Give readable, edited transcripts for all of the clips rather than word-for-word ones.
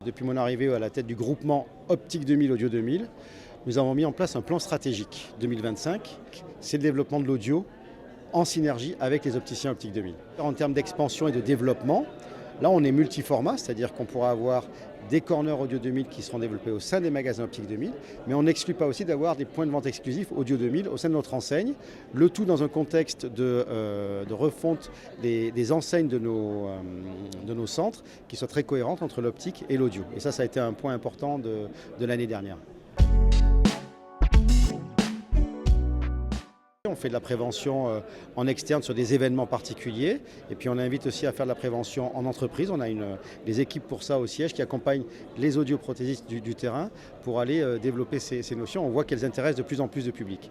Depuis mon arrivée à la tête du groupement Optique 2000 Audio 2000, nous avons mis en place un plan stratégique 2025. C'est le développement de l'audio en synergie avec les opticiens Optique 2000. En termes d'expansion et de développement, là on est multiformat, c'est-à-dire qu'on pourra avoir des corners Audio 2000 qui seront développés au sein des magasins Optique 2000, mais on n'exclut pas aussi d'avoir des points de vente exclusifs Audio 2000 au sein de notre enseigne, le tout dans un contexte de refonte des enseignes de nos centres qui soient très cohérentes entre l'optique et l'audio. Et ça a été un point important de l'année dernière. On fait de la prévention en externe sur des événements particuliers et puis on invite aussi à faire de la prévention en entreprise. On a des équipes pour ça au siège qui accompagnent les audioprothésistes du terrain pour aller développer ces notions. On voit qu'elles intéressent de plus en plus de public.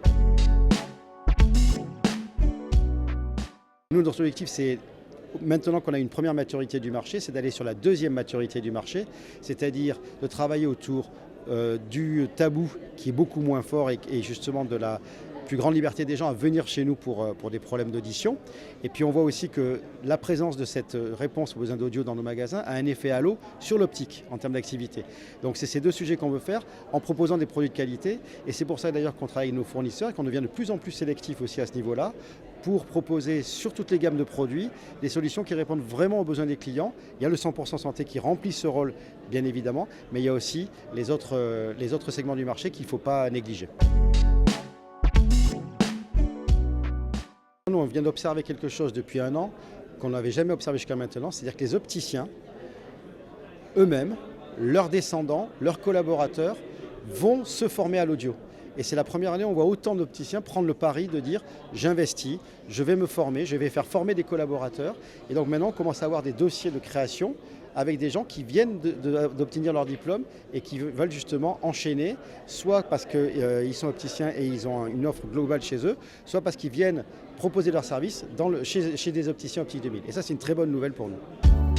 Nous, notre objectif, c'est maintenant qu'on a une première maturité du marché, c'est d'aller sur la deuxième maturité du marché, c'est-à-dire de travailler autour du tabou qui est beaucoup moins fort et justement de la plus grande liberté des gens à venir chez nous pour des problèmes d'audition. Et puis on voit aussi que la présence de cette réponse aux besoins d'audio dans nos magasins a un effet halo sur l'optique en termes d'activité. Donc c'est ces deux sujets qu'on veut faire en proposant des produits de qualité. Et c'est pour ça d'ailleurs qu'on travaille avec nos fournisseurs et qu'on devient de plus en plus sélectif aussi à ce niveau-là pour proposer sur toutes les gammes de produits des solutions qui répondent vraiment aux besoins des clients. Il y a le 100% santé qui remplit ce rôle bien évidemment, mais il y a aussi les autres segments du marché qu'il ne faut pas négliger. Nous, on vient d'observer quelque chose depuis un an qu'on n'avait jamais observé jusqu'à maintenant, c'est-à-dire que les opticiens eux-mêmes, leurs descendants, leurs collaborateurs vont se former à l'audio. Et c'est la première année où on voit autant d'opticiens prendre le pari de dire j'investis, je vais me former, je vais faire former des collaborateurs. Et donc maintenant on commence à avoir des dossiers de création avec des gens qui viennent d'obtenir leur diplôme et qui veulent justement enchaîner, soit parce qu'ils sont opticiens et ils ont une offre globale chez eux, soit parce qu'ils viennent proposer leurs services chez des opticiens Optique 2000. Et ça c'est une très bonne nouvelle pour nous.